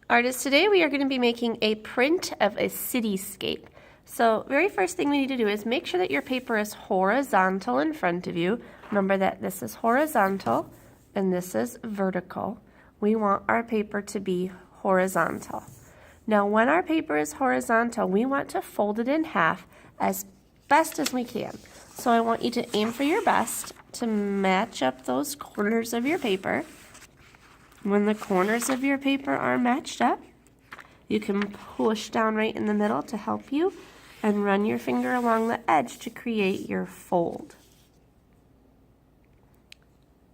Artists, today we are going to be making a print of a cityscape. So very first thing we need to do is make sure that your paper is horizontal in front of you. Remember that this is horizontal and this is vertical. We want our paper to be horizontal. Now when our paper is horizontal, we want to fold it in half as best as we can. So I want you to aim for your best to match up those corners of your paper. When the corners of your paper are matched up, you can push down right in the middle to help you and run your finger along the edge to create your fold.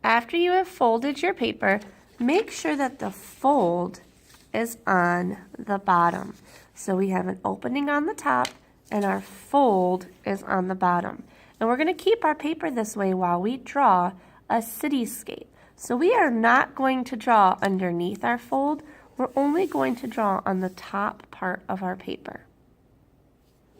After you have folded your paper, make sure that the fold is on the bottom. So we have an opening on the top and our fold is on the bottom. And we're going to keep our paper this way while we draw a cityscape. So we are not going to draw underneath our fold. We're only going to draw on the top part of our paper.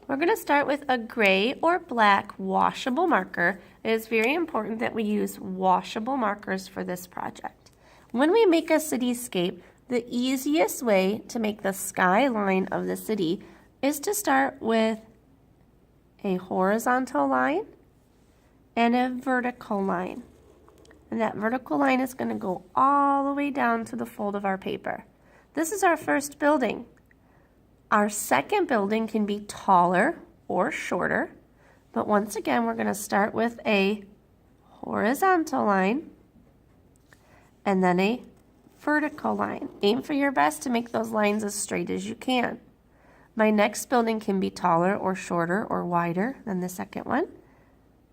We're going to start with a gray or black washable marker. It is very important that we use washable markers for this project. When we make a cityscape, the easiest way to make the skyline of the city is to start with a horizontal line and a vertical line. And that vertical line is going to go all the way down to the fold of our paper. This is our first building. Our second building can be taller or shorter, but once again, we're going to start with a horizontal line and then a vertical line. Aim for your best to make those lines as straight as you can. My next building can be taller or shorter or wider than the second one.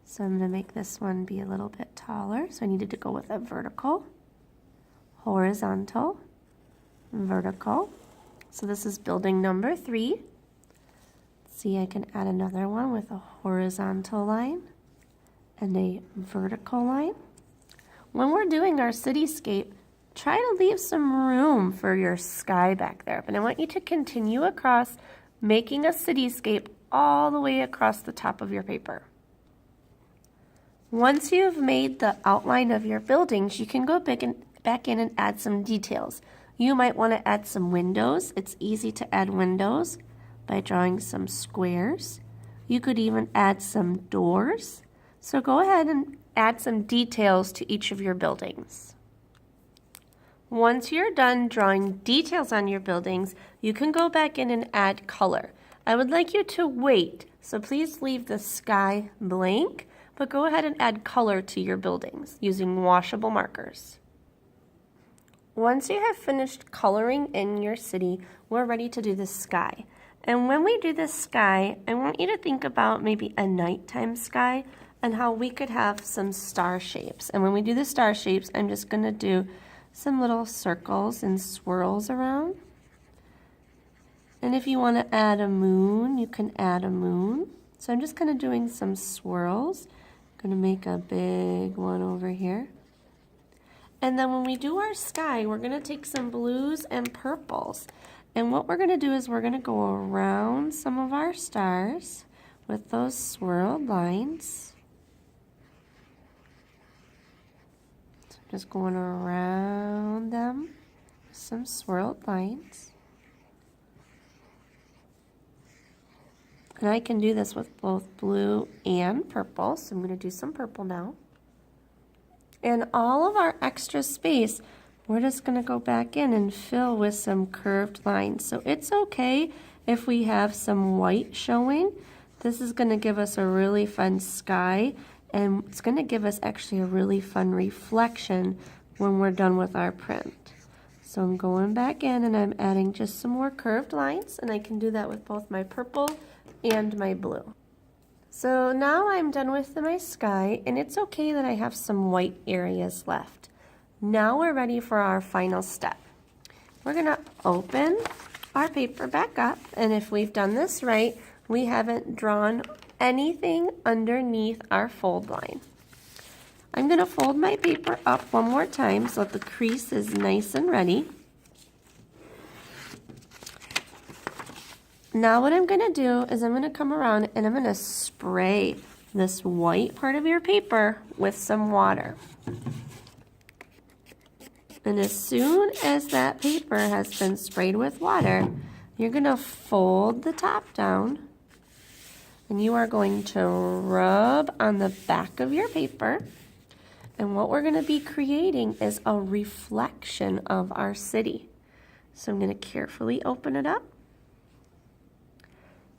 So I'm going to make this one be a little bit taller. So I needed to go with a vertical, horizontal, vertical. So this is building number 3. See, I can add another one with a horizontal line and a vertical line. When we're doing our cityscape, try to leave some room for your sky back there. But I want you to continue across, making a cityscape all the way across the top of your paper. Once you've made the outline of your buildings, you can go back in and add some details. You might want to add some windows. It's easy to add windows by drawing some squares. You could even add some doors. So go ahead and add some details to each of your buildings. Once you're done drawing details on your buildings, you can go back in and add color. I would like you to wait, so please leave the sky blank, but go ahead and add color to your buildings using washable markers. Once you have finished coloring in your city, we're ready to do the sky. And when we do the sky, I want you to think about maybe a nighttime sky and how we could have some star shapes. And when we do the star shapes, I'm just going to do some little circles and swirls around. And if you want to add a moon, you can add a moon. So I'm just kind of doing some swirls. I'm going to make a big one over here. And then when we do our sky, we're going to take some blues and purples. And what we're going to do is we're going to go around some of our stars with those swirled lines. So I'm just going around them with some swirled lines. And I can do this with both blue and purple, so I'm going to do some purple now. And all of our extra space, we're just going to go back in and fill with some curved lines. So it's okay if we have some white showing. This is going to give us a really fun sky, and it's going to give us actually a really fun reflection when we're done with our print. So I'm going back in and I'm adding just some more curved lines, and I can do that with both my purple and my blue. So now I'm done with my sky, and it's okay that I have some white areas left. Now we're ready for our final step. We're going to open our paper back up, and if we've done this right, we haven't drawn anything underneath our fold line. I'm going to fold my paper up one more time so that the crease is nice and ready. Now what I'm going to do is I'm going to come around and I'm going to spray this white part of your paper with some water. And as soon as that paper has been sprayed with water, you're going to fold the top down and you are going to rub on the back of your paper. And what we're going to be creating is a reflection of our city. So I'm going to carefully open it up.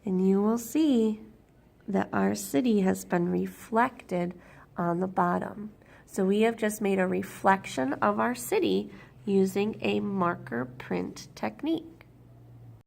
And you will see that our city has been reflected on the bottom. So we have just made a reflection of our city using a marker print technique.